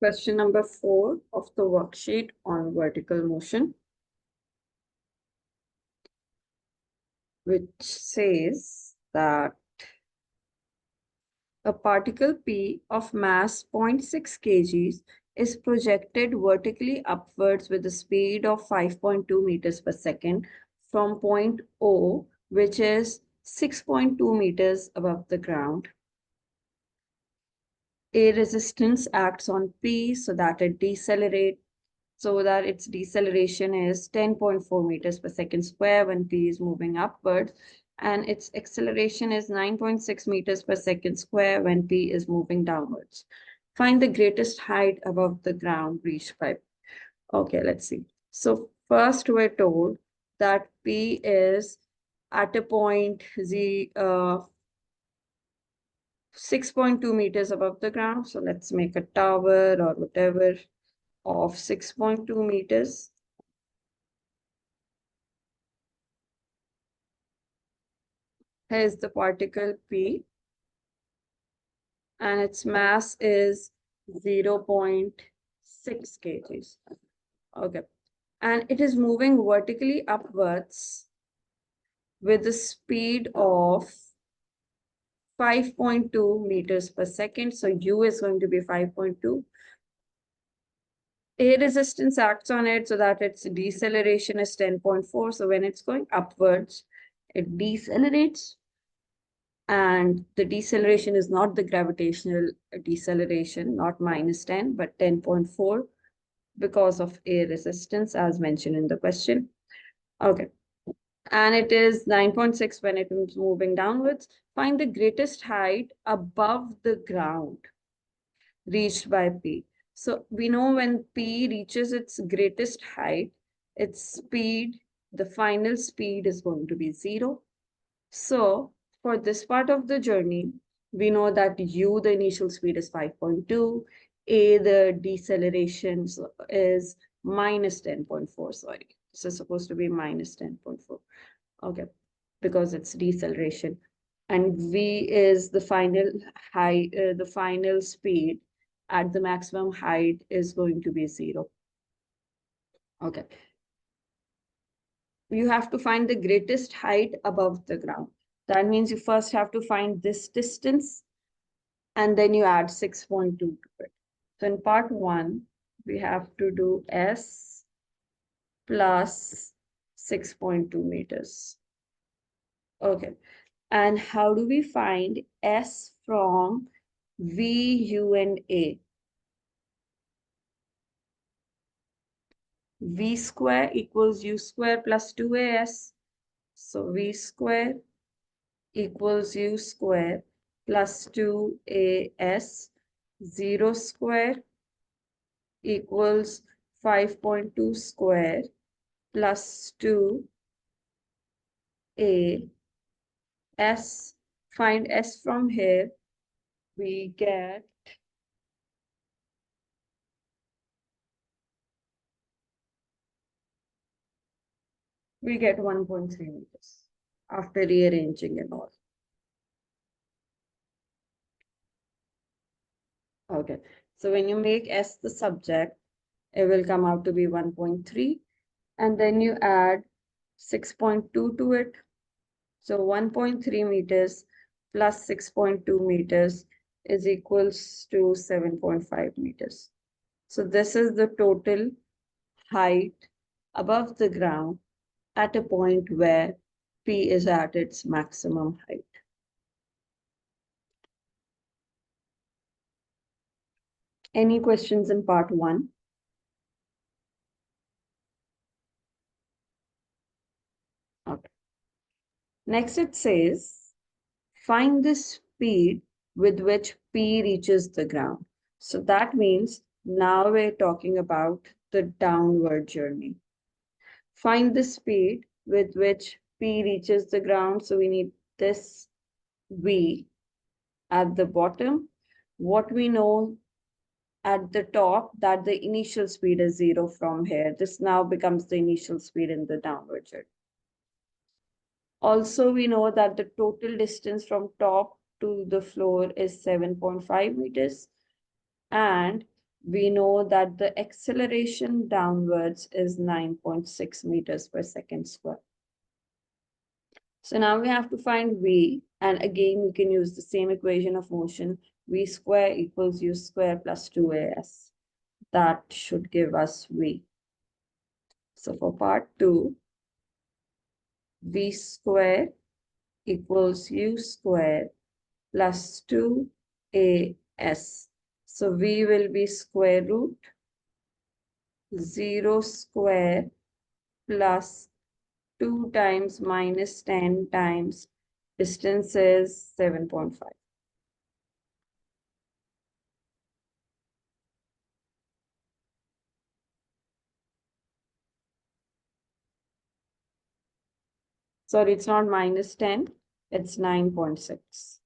Question number 4 of the worksheet on vertical motion, which says that a particle P of mass 0.6 kg is projected vertically upwards with a speed of 5.2 meters per second from point O, which is 6.2 meters above the ground. A resistance acts on P so that its deceleration is 10.4 meters per second square when P is moving upwards, and its acceleration is 9.6 meters per second square when P is moving downwards. Find the greatest height above the ground reached by. Okay, let's see. So first we're told that P is at a point 6.2 meters above the ground. So let's make a tower or whatever of 6.2 meters. Here's the particle P, and its mass is 0.6 kgs. Okay. And it is moving vertically upwards with a speed of 5.2 meters per second. So U is going to be 5.2. A resistance acts on it so that its deceleration is 10.4. So when it's going upwards, it decelerates. And the deceleration is not the gravitational deceleration, not -10, but 10.4 because of A resistance as mentioned in the question. Okay. And it is 9.6 when it is moving downwards. Find the greatest height above the ground reached by P. So we know when P reaches its greatest height, its speed, the final speed is going to be 0. So for this part of the journey, we know that U, the initial speed is 5.2, A, the deceleration is minus 10.4, sorry. This is supposed to be minus 10.4, okay, because it's deceleration. And V is the final height, the final speed at the maximum height is going to be 0. Okay. You have to find the greatest height above the ground. That means you first have to find this distance and then you add 6.2 to it. So in part 1, we have to do S plus 6.2 meters. Okay. And how do we find S from V, U, and A? V square equals U square plus 2AS. So V square equals U square plus 2AS. 0 square equals 5.2 square plus 2AS. Find S from here. We get 1.3 meters after rearranging and all. Okay, so when you make S the subject, it will come out to be 1.3, and then you add 6.2 to it. So 1.3 meters plus 6.2 meters is equals to 7.5 meters. So this is the total height above the ground at a point where P is at its maximum height. Any questions in part 1? Okay. Next it says, find the speed with which P reaches the ground. So that means now we're talking about the downward journey. Find the speed with which P reaches the ground. So we need this V at the bottom. What we know at the top, that the initial speed is 0 from here. This now becomes the initial speed in the downward journey. Also, we know that the total distance from top to the floor is 7.5 meters. And we know that the acceleration downwards is 9.6 meters per second square. So now we have to find v, and again we can use the same equation of motion, v square equals u square plus 2as. That should give us v. So for part 2, v square equals u square plus 2as. So v will be square root 0 square plus 2 times minus 10 times distance is 7.5. Sorry, it's not minus 10, it's 9.6.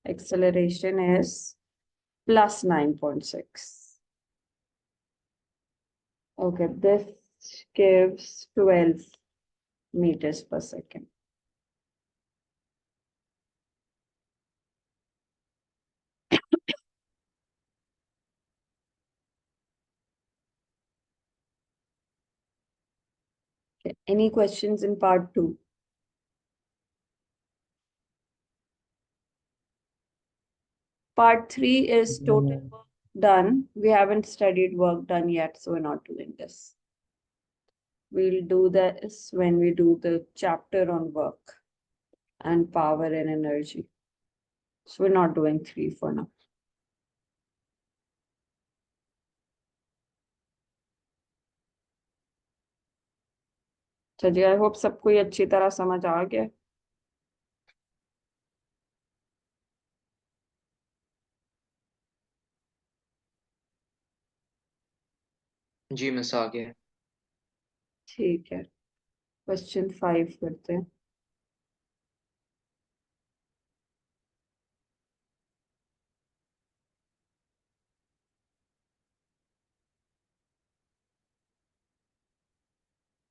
Acceleration is plus 9.6. Okay, this gives 12 meters per second. Okay. Any questions in part 2? Part 3 is total work done. We haven't studied work done yet, so we're not doing this. We'll do this when we do the chapter on work and power and energy. So we're not doing 3 for now. जी, I hope सबको ये अच्छी तरह समझ आ गया. जी miss आ गया. ठीक है, क्वेश्चन 5 करते हैं.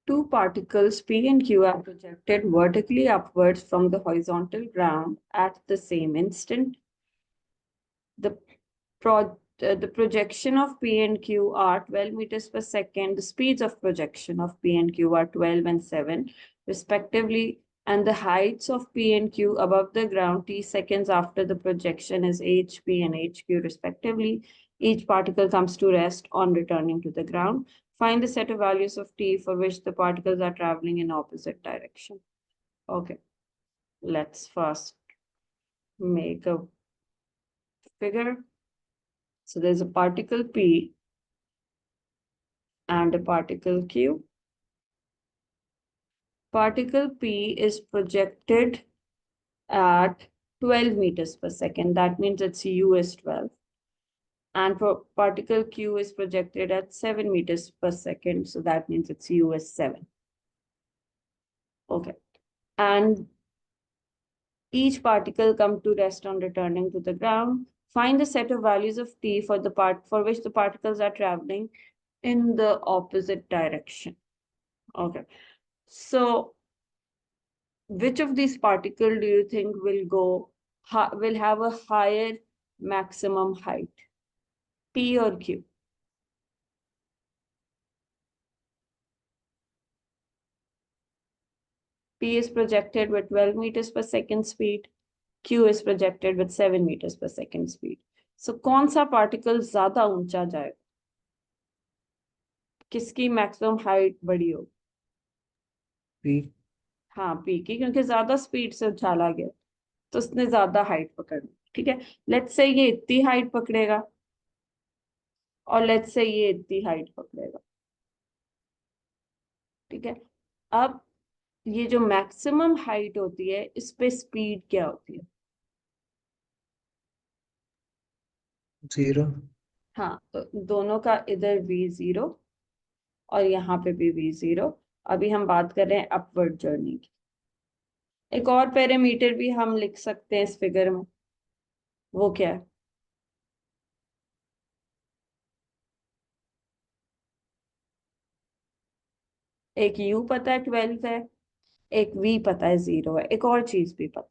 Two particles P and Q are projected vertically upwards from the horizontal ground at the same instant. The projection of P and Q are 12 meters per second. The speeds of projection of P and Q are 12 and 7 respectively, and the heights of P and Q above the ground t seconds after the projection is hp and hq respectively. Each particle comes to rest on returning to the ground. Find the set of values of t for which the particles are traveling in opposite direction. Okay, let's first make a figure. So there's a particle P and a particle Q. Particle P is projected at 12 meters per second. That means its U is 12. And particle Q is projected at 7 meters per second. So that means its U is 7. Okay. And each particle come to rest on returning to the ground. Find the set of values of t for the part for which the particles are traveling in the opposite direction. Okay. So which of these particles do you think will have a higher maximum height? P or Q? P is projected with 12 meters per second speed. Q is projected with 7 meters per second speed. So कौन सा particle ज्यादा ऊंचा जाएगा? किसकी maximum height बड़ी हो? P. हाँ, P की, क्योंकि ज्यादा स्पीड से उछाला गया तो उसने ज्यादा हाइट पकड़नी. ठीक है, लेट्स से ये इतनी हाइट पकड़ेगा और लेट्स से ये इतनी हाइट पकड़ेगा. ठीक है, अब ये जो मैक्सिमम हाइट होती है इस पे स्पीड क्या होती है? 0. हाँ, तो दोनों का इधर v0 और यहाँ पे भी v0. अभी हम बात कर रहे हैं अपवर्ड जर्नी की. एक और पैरामीटर भी हम लिख सकते हैं इस फिगर में. वो क्या है? एक u पता है 12 है, एक v पता है 0 है, एक और चीज भी पता.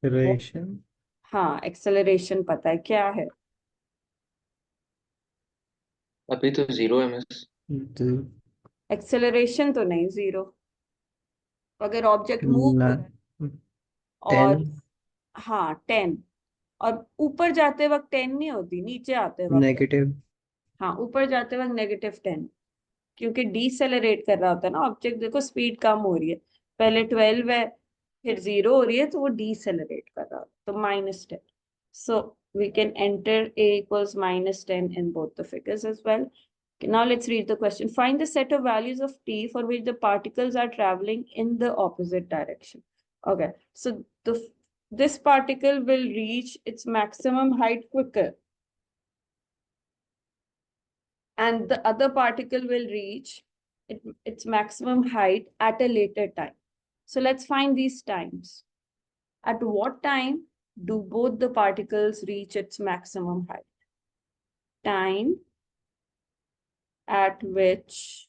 वो, Acceleration. हाँ, एक्सेलरेशन पता है क्या है. अभी तो 0 है मिस। एक्सेलरेशन तो नहीं 0। अगर ऑब्जेक्ट मूव हो रहा है 10 और हाँ 10, और ऊपर जाते वक्त 10 नहीं होती, नीचे आते वक्त 10। नेगेटिव। हाँ, ऊपर जाते वक्त -10, क्योंकि डीसेलरेट कर रहा होता है ना ऑब्जेक्ट। देखो स्पीड कम हो रही है, पहले 12 है फिर 0 हो रही है, तो वो डीसेलरेट कर रहा है, तो -10। So we can enter a equals -10 in both the figures as well. Okay, now let's read the question. Find the set of values of t for which the particles are traveling in the opposite direction. Okay, so this particle will reach its maximum height quicker, and the other particle will reach its maximum height at a later time. So let's find these times. At what time do both the particles reach its maximum height? Time at which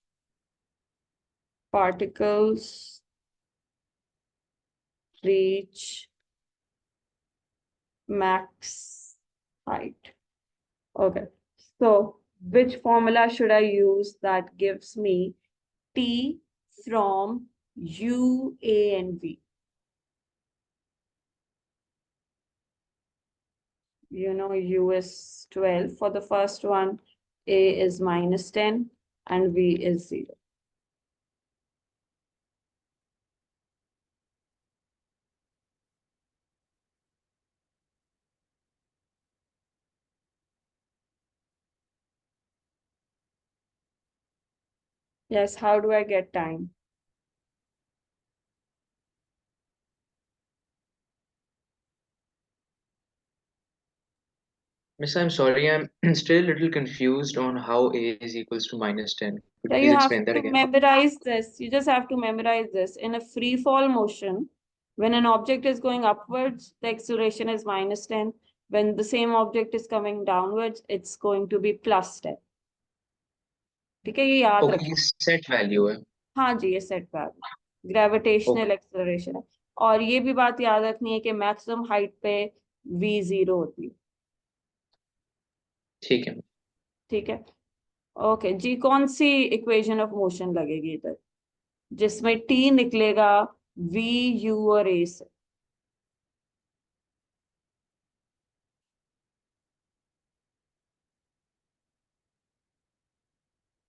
particles reach max height. Okay, so which formula should I use that gives me T from U, A, and V? You know, U is 12 for the first one, A is -10, and V is 0. Yes, how do I get time? Miss, I'm sorry, I'm still a little confused on how A is equals to -10. Could So you you please have explain that to again? memorize this. You just have to memorize this. In a free fall motion, when an object is going upwards, the acceleration is -10. When the same object is coming downwards, it's going to be +10. ठीक है, ये याद okay, रखें। ये set value है। हाँ जी, ये set value gravitational okay, acceleration है। और ये भी बात याद रखनी है कि मैक्सिमम हाइट पे v 0 होती है। ठीक है। ठीक है, ओके जी। कौन सी इक्वेशन ऑफ मोशन लगेगी इधर जिसमें t निकलेगा v, u और a से?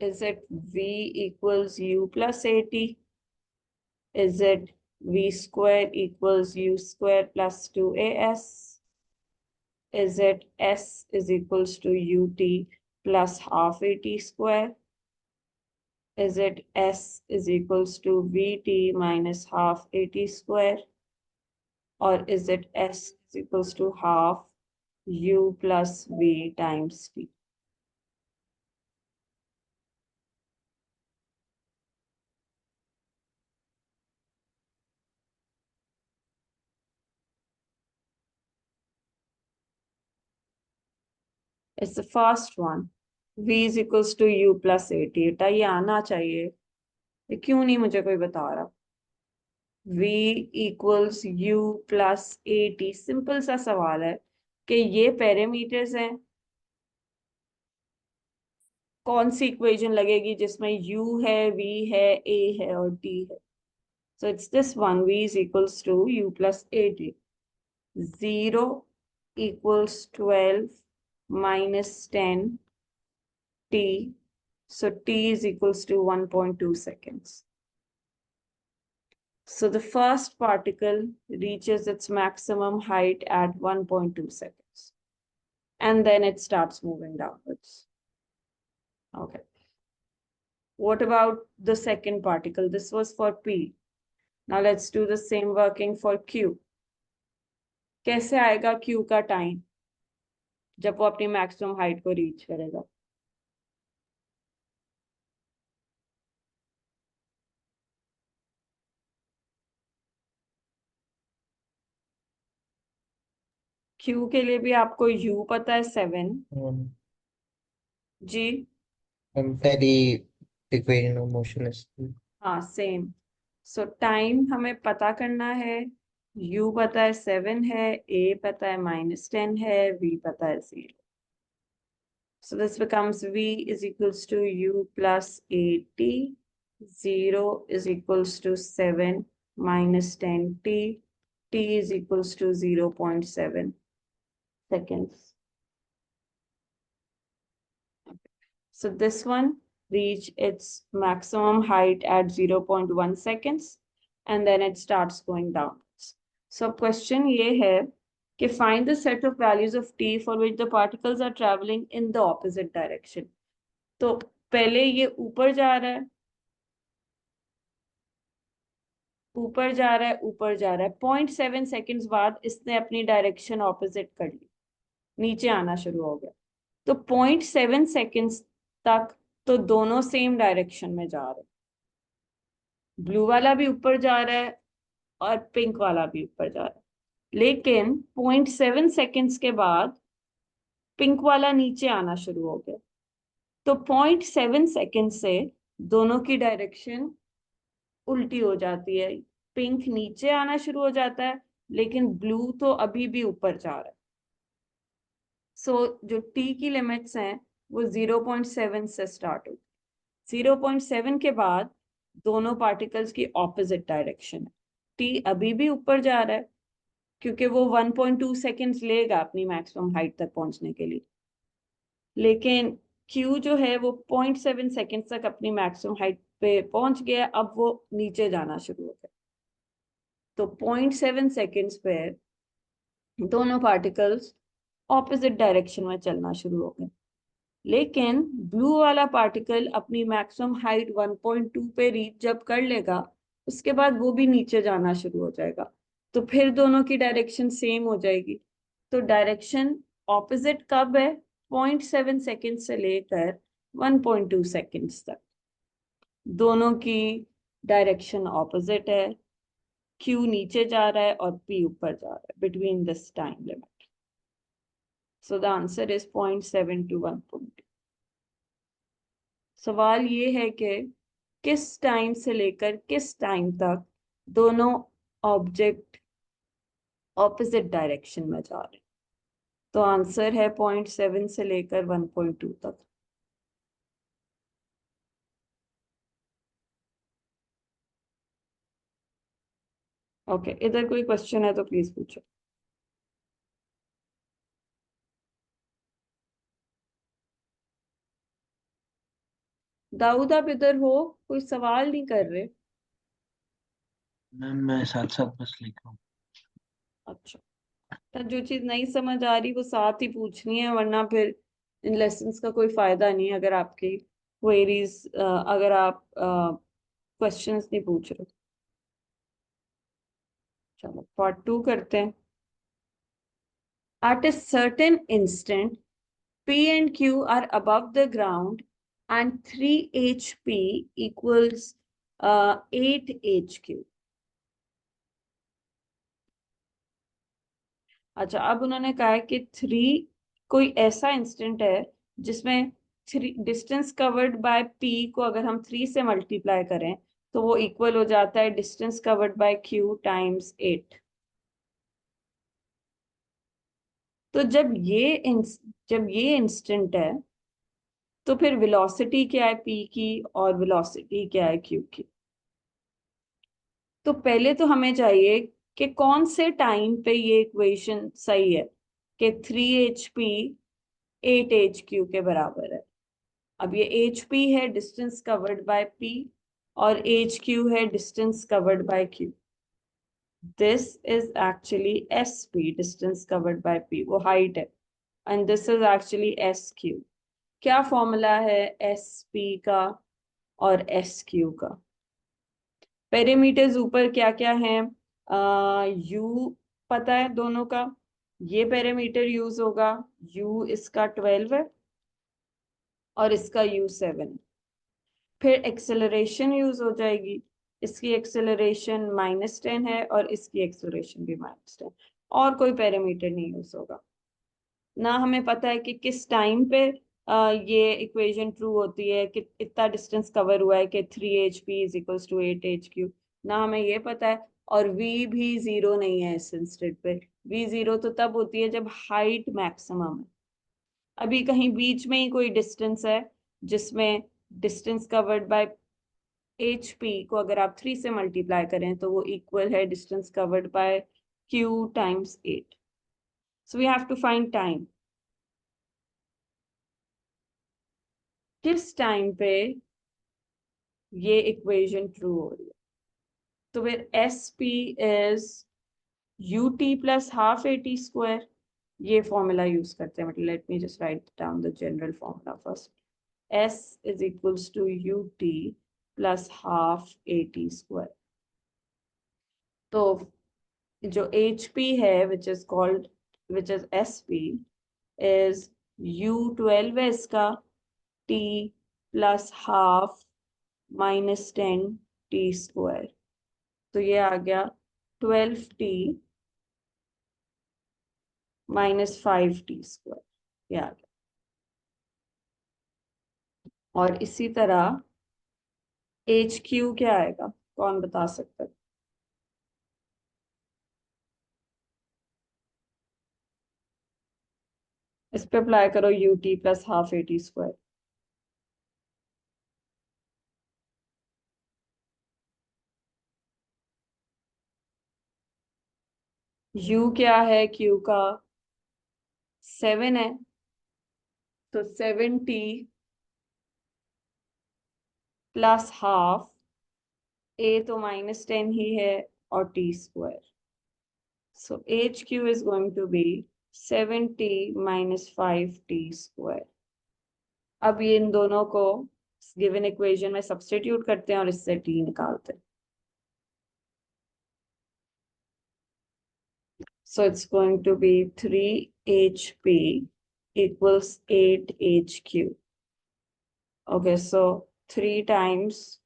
Is it v equals u plus at? Is it v square equals u square plus 2as? Is it s is equals to ut plus half at square? Is it s is equals to vt minus half at square? Or is it s is equals to half u plus v times t? It's the first one. V is equals to u plus at. बेटा ये आना चाहिए, ये क्यों नहीं मुझे कोई बता रहा? V equals u plus at. Simple सा सवाल है कि ये पैरामीटर्स हैं, कौन सी इक्वेशन लगेगी जिसमें u है, v है, a है और t है? So it's this one. V is equals to u plus at. 0 equals 12 minus 10 t. So t is equals to 1.2 seconds. So the first particle reaches its maximum height at 1.2 seconds. And then it starts moving downwards. Okay. What about the second particle? This was for P. Now let's do the same working for Q. कैसे आएगा Q का time जब वो अपनी maximum height को reach करेगा? Q के लिए भी आपको U पता है 7 जी। पहली इक्वेशन ऑफ मोशन है। हाँ सेम। सो टाइम हमें पता करना है। U पता है 7 है, A पता है -10 है, V पता है 0। So this becomes V is equals to U plus 80. 0 is equals to 7 minus 10t. T is equals to 0.7 seconds. So this one reach its maximum height at 0.1 seconds and then it starts going downwards. So question ये है कि find the set of values of t for which the particles are traveling in the opposite direction. तो पहले ये ऊपर जा रहा है, ऊपर जा रहा है, ऊपर जा रहा है, 0.7 सेकेंड्स बाद इसने अपनी डायरेक्शन ऑपोजिट कर ली, नीचे आना शुरू हो गया। तो 0.7 सेकेंड्स तक तो दोनों सेम डायरेक्शन में जा रहे हैं, ब्लू वाला भी ऊपर जा रहा है और पिंक वाला भी ऊपर जा रहा है, लेकिन 0.7 सेकेंड्स के बाद पिंक वाला नीचे आना शुरू हो गया। तो 0.7 सेकेंड से दोनों की डायरेक्शन उल्टी हो जाती है, पिंक नीचे आना शुरू हो जाता है लेकिन ब्लू तो अभी भी ऊपर जा रहा है। सो जो टी की लिमिट्स हैं वो 0.7 से स्टार्ट होती है। 0.7 के बाद दोनों पार्टिकल्स की ऑपोजिट डायरेक्शन है। टी अभी भी ऊपर जा रहा है क्योंकि वो 1.2 सेकेंड्स लेगा अपनी मैक्सिमम हाइट तक पहुंचने के लिए, लेकिन क्यू जो है वो 0.7 सेकेंड तक अपनी मैक्सिमम हाइट पे पहुंच गया, अब वो नीचे जाना शुरू हो गया। तो 0.7 सेकेंड्स पे दोनों पार्टिकल्स ऑपोजिट डायरेक्शन में चलना शुरू हो गए, लेकिन ब्लू वाला पार्टिकल अपनी मैक्सिमम हाइट 1.2 पे रीच जब कर लेगा उसके बाद वो भी नीचे जाना शुरू हो जाएगा, तो फिर दोनों की डायरेक्शन सेम हो जाएगी। तो डायरेक्शन ऑपोजिट कब है? 0.7 सेकेंड से लेकर 1.2 सेकेंड्स तक दोनों की डायरेक्शन ऑपोजिट है। क्यू नीचे जा रहा है और पी ऊपर जा रहा है between this time limit. So the answer is 0.7 to 1.2। सवाल ये है कि किस टाइम से लेकर किस टाइम तक दोनों ऑब्जेक्ट ऑपोजिट डायरेक्शन में जा रहे हैं। तो आंसर है 0.7 से लेकर 1.2 तक। ओके, इधर कोई क्वेश्चन है तो प्लीज पूछो। दाऊद आप इधर हो? कोई सवाल नहीं कर रहे? मैम मैं साथ साथ बस लिख रहा हूँ। अच्छा, तो जो चीज नहीं समझ आ रही वो साथ ही पूछनी है, वरना फिर इन लेसन्स का कोई फायदा नहीं है अगर आपकी क्वेरीज, अगर आप क्वेश्चंस नहीं पूछ रहे। चलो पार्ट 2 करते हैं। At a certain instant P and Q are above the ground and 3HP equals 8HQ। अच्छा, अब उन्होंने कहा है कि 3 कोई ऐसा इंस्टेंट है जिसमें 3 डिस्टेंस कवर्ड बाय P को अगर हम 3 से मल्टीप्लाई करें तो वो इक्वल हो जाता है distance covered bye Q times 8। तो जब ये इंस्टेंट है तो फिर वेलोसिटी क्या है P की और वेलोसिटी क्या है Q की? तो पहले तो हमें चाहिए कि कौन से टाइम पे ये इक्वेशन सही है कि 3HP 8HQ के बराबर है। अब ये HP है डिस्टेंस कवर्ड बाय P और HQ है distance covered bye Q। This is actually SP distance covered bye P, वो हाइट है, and this is actually SQ। क्या फॉर्मूला है SP का और SQ का? पेरीमीटर्स ऊपर क्या क्या है? यू पता है दोनों का, ये पेरीमीटर यूज होगा, यू इसका 12 है और इसका यू 7। फिर एक्सेलरेशन यूज हो जाएगी, इसकी एक्सेलरेशन -10 है और इसकी एक्सेलरेशन भी -10, और कोई पैरामीटर नहीं यूज होगा। ना हमें पता है कि किस टाइम पे ये इक्वेशन ट्रू होती है कि इतना डिस्टेंस कवर हुआ है कि 3HP is equals to 8HQ, ना हमें ये पता है। और v भी 0 नहीं है इस इंस्टेंट पे, v 0 तो तब होती है जब हाइट मैक्सिमम है। अभी कहीं बीच में ही कोई डिस्टेंस है जिसमें distance covered by H P को अगर आप 3 से मल्टीप्लाई करें तो वो इक्वल है distance covered by Q times 8. So we have to find time. किस टाइम पे ये इक्वेशन ट्रू हो रही है? तो फिर S P is U T plus half A T square. ये फॉर्मूला यूज करते हैं. मतलब let me just write down the general formula first. S is equals to ut plus half at square. तो जो HP है which is SP is U12 है इसका T plus half minus 10 T square. तो ये आ गया 12T minus 5T square. ये आ गया. और इसी तरह HQ क्या आएगा? कौन बता सकता है? इस पे अप्लाई करो UT plus half AT square. U क्या है? Q का 7 है. तो 7T प्लस हाफ. A तो -10 ही है और T square. So HQ is going to be 7T minus 5T square. अब ये इन दोनों को गिवन इक्वेशन में सब्स्टिट्यूट करते हैं और इससे T निकालते हैं. So it's going to be 3HP equals 8HQ. Okay, so 3 times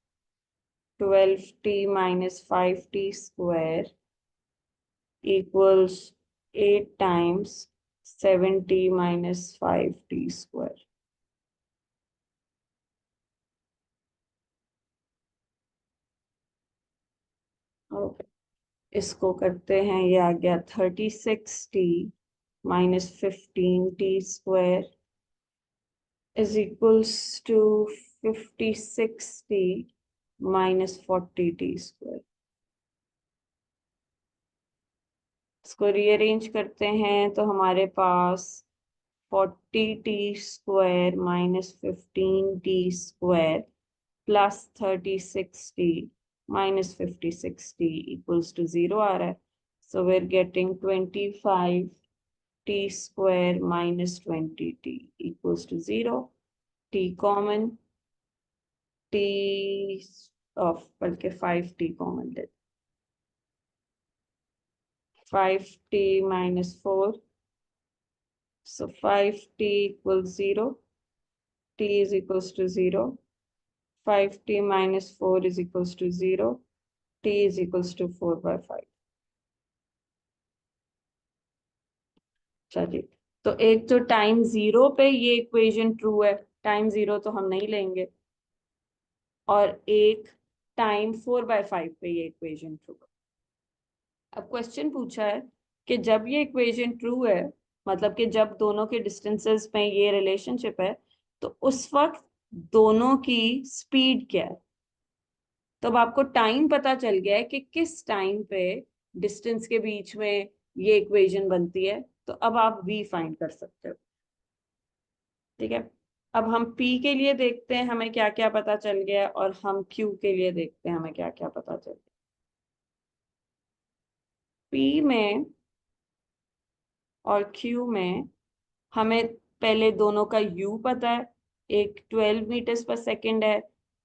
12T minus 5T square equals 8 times 7T minus 5T square. Okay, इसको करते हैं. ये आ गया 36T minus 15T square is equals to 56T minus 40T square. इसको rearrange करते हैं तो हमारे पास 40T square minus 15T square plus 36T minus 56T equals to 0 आ रहा है. So we're getting 25T square minus 20T equals to 0. T common. T of बल्कि 5T common ले. 5T minus 4. So 5T equals 0. T is equals to 0. 5T minus 4 is equals to 0. T is equals to 4 by 5. चलिए, तो एक तो time 0 पे ये equation true है. Time 0 तो हम नहीं लेंगे. और एक टाइम 4/5 पे ये इक्वेशन ट्रू है. अब क्वेश्चन पूछा है कि जब ये इक्वेशन ट्रू है, मतलब कि जब दोनों के डिस्टेंसेस में ये रिलेशनशिप है, तो उस वक्त दोनों की स्पीड क्या है. तो अब आपको टाइम पता चल गया है कि किस टाइम पे डिस्टेंस के बीच में ये इक्वेशन बनती है. तो अब आप v फाइंड कर सकते हो. ठीक है. अब हम p के लिए देखते हैं हमें क्या क्या पता चल गया, और हम q के लिए देखते हैं हमें क्या क्या पता चल गया. p में और q में हमें पहले दोनों का u पता है. एक 12 मीटर्स पर सेकेंड है,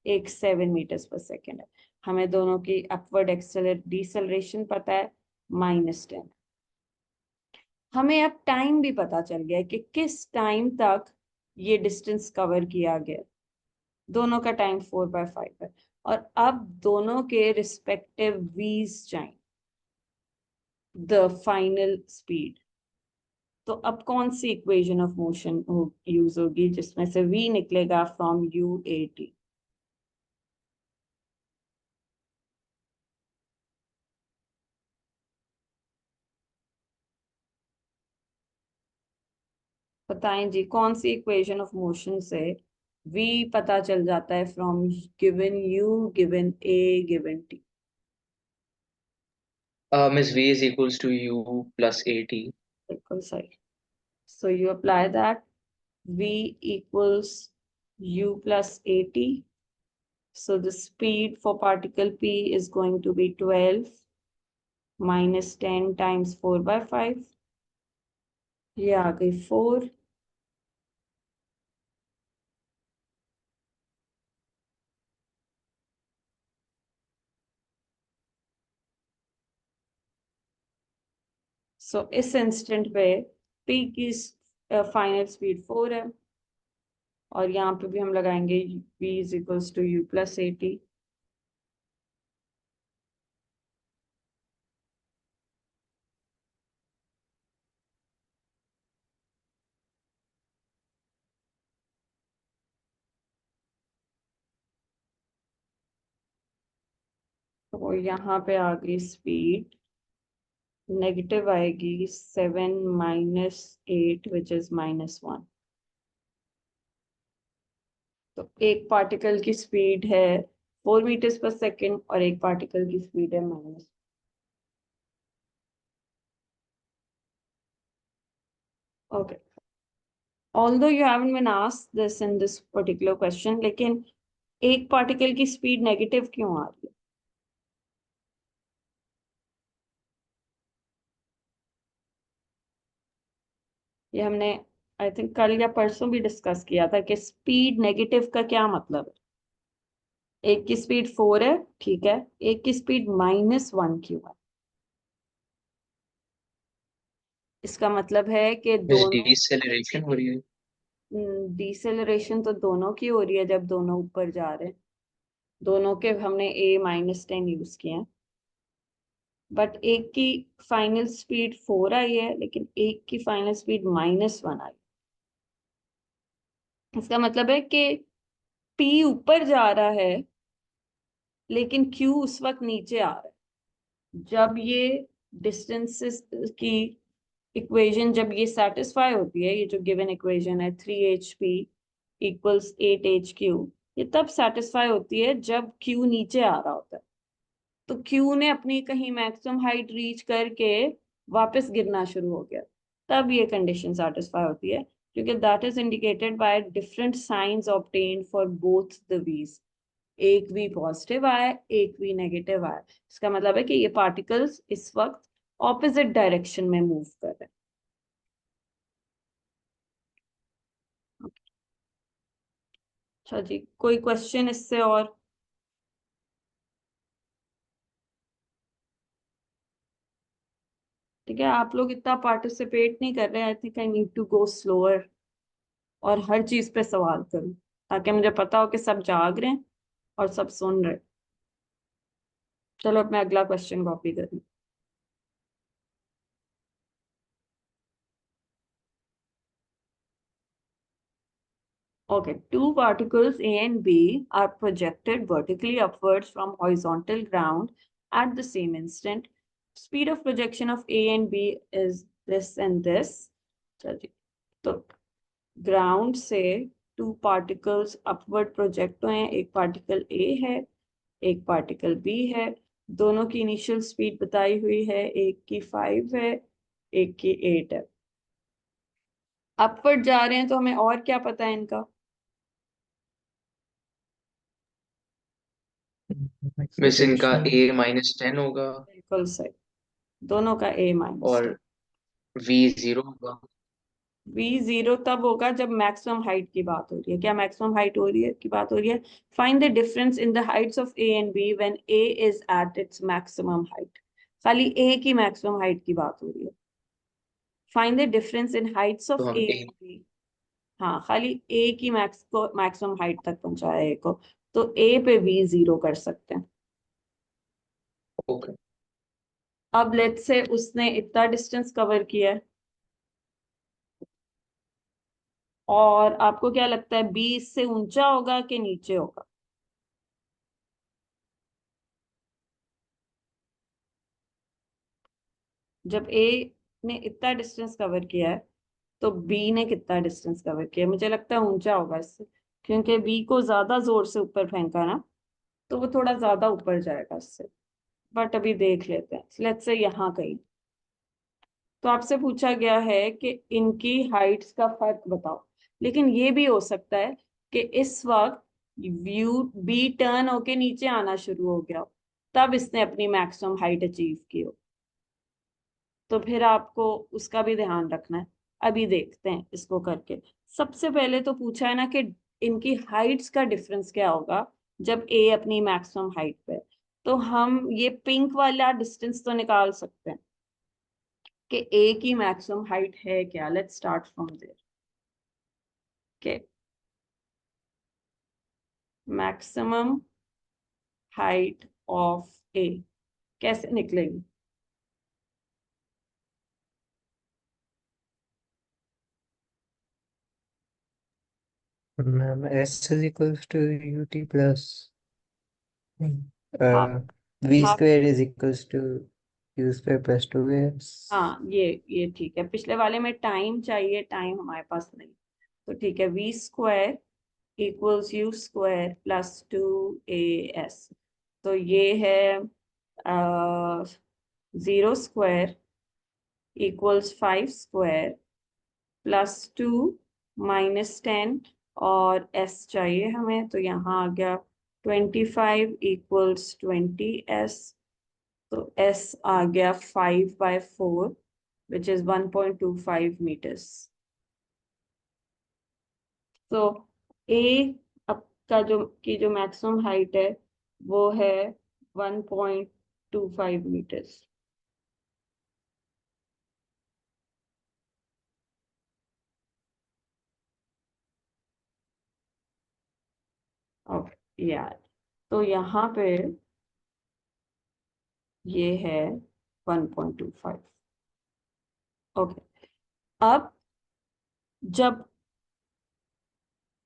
एक 7 मीटर्स पर सेकेंड है. हमें दोनों की अपवर्ड डिसलरेशन पता है, -10. हमें अब टाइम भी पता चल गया है कि किस टाइम तक ये डिस्टेंस कवर किया गया. दोनों का टाइम 4/5 है. और अब दोनों के रिस्पेक्टिव वीज चाहिए, द फाइनल स्पीड. तो अब कौन सी इक्वेशन ऑफ मोशन यूज होगी जिसमें से v निकलेगा फ्रॉम UAT. बताएं जी, कौन सी इक्वेशन ऑफ मोशन से v पता चल जाता है from given u given a given t? Miss V is equals to U plus AT. बिल्कुल सही. So you apply that. V equals u plus at. So the speed for particle p is going to be 12 minus 10 times 4 by 5. ये आ गई 4. सो इस instant पे p की final speed 4 है, और यहाँ पे भी हम लगाएंगे v is equals to u plus A T. तो यहाँ पे आ गई स्पीड, नेगेटिव आएगी 7 माइनस 8 विच इज -1. तो एक पार्टिकल की स्पीड है 4 मीटर्स पर सेकेंड और एक पार्टिकल की स्पीड है minus. Okay, although you haven't been asked this in this particular question, लेकिन एक पार्टिकल की स्पीड नेगेटिव क्यों आ रही है? ये हमने आई थिंक कल या परसों भी डिस्कस किया था कि स्पीड नेगेटिव का क्या मतलब है. एक की स्पीड 4 है, ठीक है, एक की स्पीड -1 क्यों है? इसका मतलब है कि Miss दोनों, deceleration हो रही है. डिसेलरेशन तो दोनों की हो रही है जब दोनों ऊपर जा रहे हैं. दोनों के हमने a-10 यूज किए हैं, बट एक की फाइनल स्पीड 4 आई है लेकिन एक की फाइनल स्पीड -1 आई. इसका मतलब है कि p ऊपर जा रहा है लेकिन q उस वक्त नीचे आ रहा है. जब ये डिस्टेंसेस की इक्वेशन, जब ये सेटिस्फाई होती है, ये जो गिवन इक्वेशन है 3hp इक्वल्स 8hq, ये तब सेटिस्फाई होती है जब q नीचे आ रहा होता है. तो q ने अपनी कहीं मैक्सिमम हाइट रीच करके वापस गिरना शुरू हो गया, तब ये कंडीशन सेटिस्फाई होती है, क्योंकि that is indicated by different science obtained for both the वीज. एक वी पॉजिटिव आया, एक वी नेगेटिव आया. इसका मतलब है कि ये पार्टिकल्स इस वक्त ऑपोजिट डायरेक्शन में मूव कर रहे हैं. अच्छा जी, कोई क्वेश्चन इससे? और ठीक है, आप लोग इतना पार्टिसिपेट नहीं कर रहे हैं. I think I need to go slower और हर चीज पे सवाल करूं, ताकि मुझे पता हो कि सब जाग रहे हैं और सब सुन रहे हैं. चलो अब मैं अगला क्वेश्चन कॉपी करूँ. Okay, two particles A and B are projected vertically upwards from horizontal ground at the same instant. Speed of projection of A and B is this and this. चलिए, तो ग्राउंड से two particles upward project हुए हैं. एक particle A है, एक particle B है. दोनों की इनिशियल स्पीड बताई हुई है, एक की 5 है, एक की 8 है. अपवर्ड जा रहे हैं, तो हमें और क्या पता है इनका? Miss इनका A-10 होगा बिल्कुल सही, दोनों का a-10. और V0 होगा. v0 तब होगा जब मैक्सिमम हाइट की बात हो रही है. क्या मैक्सिमम हाइट हो रही है की बात हो रही है? Find the difference in the Heights of a and b when a is at its maximum height. खाली a की मैक्सिमम हाइट की बात हो रही है. Find the difference in Heights तो ऑफ a हम A. And b. हाँ, खाली a की मैक्सिमम हाइट तक पहुंचाया a को, तो a पे v0 कर सकते हैं. ओके. अब लेट्स से उसने इतना डिस्टेंस कवर किया है, और आपको क्या लगता है बी इससे ऊंचा होगा कि नीचे होगा? जब ए ने इतना डिस्टेंस कवर किया है, तो बी ने कितना डिस्टेंस कवर किया? मुझे लगता है ऊंचा होगा इससे, क्योंकि बी को ज्यादा जोर से ऊपर फेंका ना, तो वो थोड़ा ज्यादा ऊपर जाएगा इससे। बट अभी देख लेते हैं, लेट्स से यहाँ कहीं। तो आपसे पूछा गया है कि इनकी हाइट्स का फर्क बताओ, लेकिन ये भी हो सकता है कि इस वक्त व्यू बी टर्न होके नीचे आना शुरू हो गया हो, तब इसने अपनी मैक्सिमम हाइट अचीव की हो। तो फिर आपको उसका भी ध्यान रखना है। अभी देखते हैं इसको करके। सबसे पहले तो पूछा है ना कि इनकी हाइट्स का डिफरेंस क्या होगा जब ए अपनी मैक्सिमम हाइट पे है। तो हम ये पिंक वाला डिस्टेंस तो निकाल सकते हैं कि ए की मैक्सिमम हाइट है क्या। Let's start from there. के मैक्सिमम हाइट ऑफ ए कैसे निकलेगी? Ma'am S is equals to U T plus half V half. Square is equals to U square plus two S. हाँ, ये ठीक है। पिछले वाले में टाइम चाहिए, टाइम हमारे पास नहीं। तो ठीक है, V square equals U square plus two A S. तो ये है 0 square equals 5 square plus two -10, और एस चाहिए हमें, तो यहाँ आ गया 25 = 20 एस। तो एस आ गया 5/4 विच इज 1.25 मीटर्स। तो ए अब का जो मैक्सिमम हाइट है वो है 1.25 मीटर्स। ओके यार, तो यहाँ पे ये है 1.25। ओके, अब जब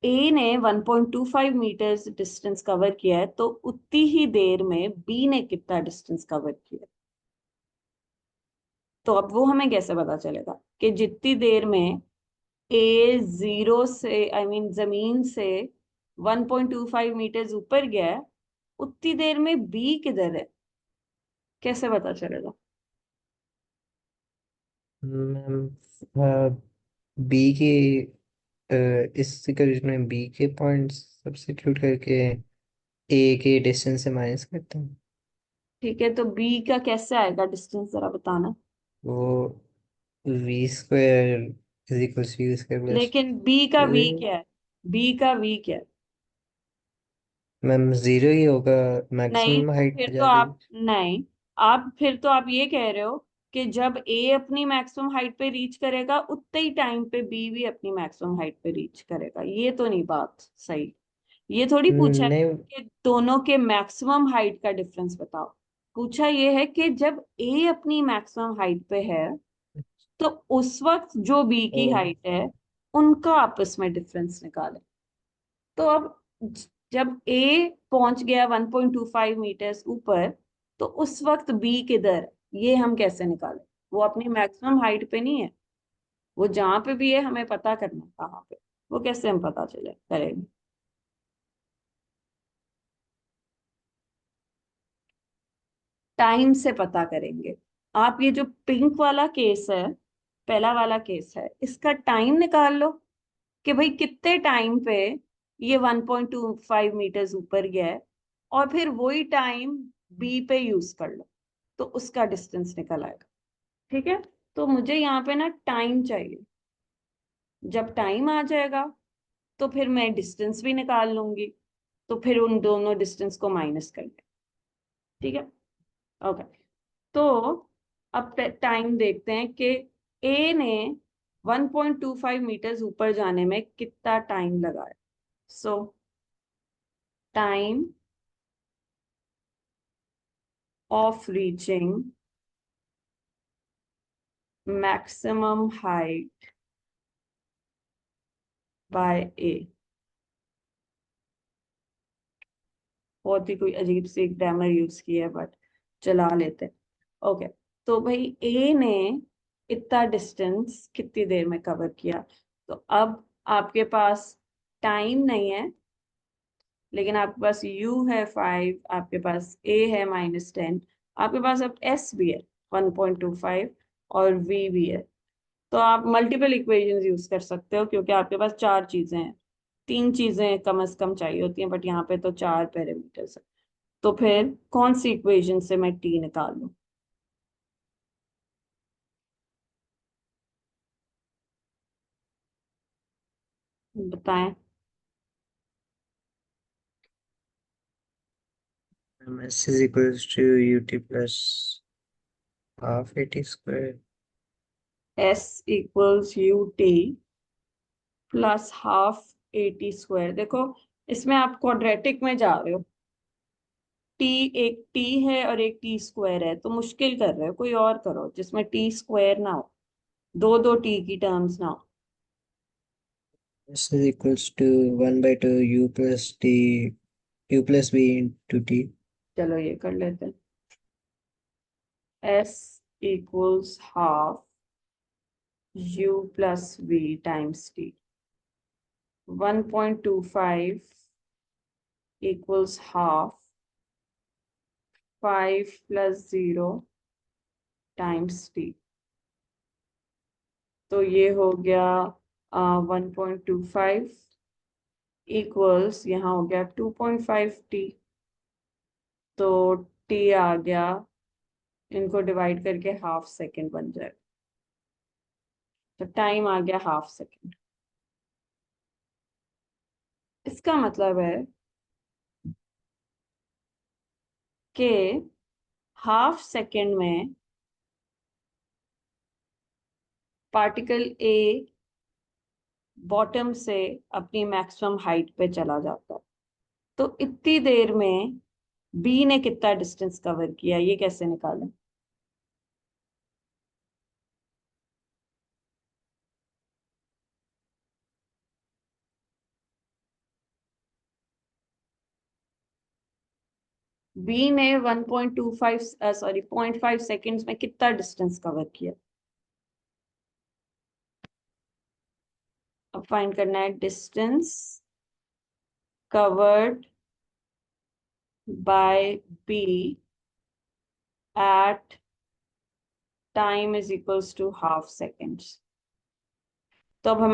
ए ने 1.25 मीटर्स डिस्टेंस कवर किया है, तो उतनी ही देर में बी ने कितना डिस्टेंस कवर किया? तो अब वो हमें कैसे पता चलेगा कि जितनी देर में ए जीरो से जमीन से 1.25 मीटर्स ऊपर गया है, उतनी देर में बी किधर है? कैसे पता चलेगा? मैम बी के इस इक्वेशन में बी के पॉइंट्स सब्स्टिट्यूट करके ए के डिस्टेंस से माइनस करते हैं। ठीक है, तो बी का कैसे आएगा डिस्टेंस, जरा बताना। वो V square is equals U square plus लेकिन बी का टू वी ए। क्या है? बी का वी क्या है? मैम जीरो ही होगा, नहीं मैक्सिमम तो हाइट फिर पे तो जा रही आप है। नहीं, आप फिर तो आप ये कह रहे हो कि जब ए अपनी मैक्सिमम हाइट पे रीच करेगा उतने ही टाइम पे बी भी अपनी मैक्सिमम हाइट पे रीच करेगा। ये तो नहीं बात सही। ये थोड़ी पूछा है नहीं। कि दोनों के मैक्सिमम हाइट का डिफरेंस बताओ। पूछा ये है कि जब ए अपनी मैक्सिमम हाइट पे है, तो उस वक्त जो बी ओ की हाइट है उनका आपस में डिफरेंस निकाले। तो अब जब ए पहुंच गया 1.25 मीटर्स ऊपर, तो उस वक्त बी किधर है? ये हम कैसे निकालें? वो अपनी मैक्सिमम हाइट पे नहीं है। वो जहां पे भी है हमें पता करना है कहाँ पे। वो कैसे हम पता चले करेंगे? टाइम से पता करेंगे। आप ये जो पिंक वाला केस है, पहला वाला केस है, इसका टाइम निकाल लो कि भाई कितने टाइम पे ये 1.25 मीटर्स ऊपर गया है, और फिर वही टाइम बी पे यूज कर लो, तो उसका डिस्टेंस निकल आएगा। ठीक है, तो मुझे यहाँ पे ना टाइम चाहिए। जब टाइम आ जाएगा तो फिर मैं डिस्टेंस भी निकाल लूंगी, तो फिर उन दोनों डिस्टेंस को माइनस कर लें। ठीक है, ओके। तो अब टाइम देखते हैं कि ए ने 1.25 मीटर्स ऊपर जाने में कितना टाइम लगा है। सो time of reaching maximum height by A। बहुत ही कोई अजीब सी ग्रामर यूज की है, बट चला लेते हैं। ओके, तो भाई ए ने इतना डिस्टेंस कितनी देर में कवर किया। तो अब आपके पास टाइम नहीं है, लेकिन आपके पास u है 5, आपके पास a है -10, आपके पास अब s भी है 1.25 और v भी है। तो आप मल्टीपल इक्वेशंस यूज कर सकते हो, क्योंकि आपके पास चार चीजें हैं। तीन चीजें कम से कम चाहिए होती हैं, बट यहाँ पे तो चार पैरामीटर्स है। तो फिर कौन सी इक्वेशन से मैं t निकालूं? बताएं। S is equals to ut plus half at square. s equals ut plus half AT²। देखो, इसमें आप क्वाड्रेटिक में जा रहे हो। टी, एक टी है और एक T² है, तो मुश्किल कर रहे हो, कोई और करो जिसमें T² ना हो, दो दो टी की टर्म्स ना हो। S is equals to 1 by 2 u plus t u plus v into t. चलो ये कर लेते हैं। s equals half u plus v times t। 1.25 equals half 5 plus 0 times t। तो ये हो गया 1.25 इक्वल्स, यहाँ हो गया 2.5t। तो t आ गया, इनको डिवाइड करके हाफ सेकेंड बन जाए, तो टाइम आ गया हाफ सेकेंड। इसका मतलब है कि हाफ सेकेंड में पार्टिकल ए बॉटम से अपनी मैक्सिमम हाइट पे चला जाता है। तो इतनी देर में बी ने कितना डिस्टेंस कवर किया, ये कैसे निकालें? बी ने 1.25 सॉरी 0.5 सेकेंड्स में कितना डिस्टेंस कवर किया? अब फाइंड करना है distance covered by B at time is equals to half seconds. तो अब हमें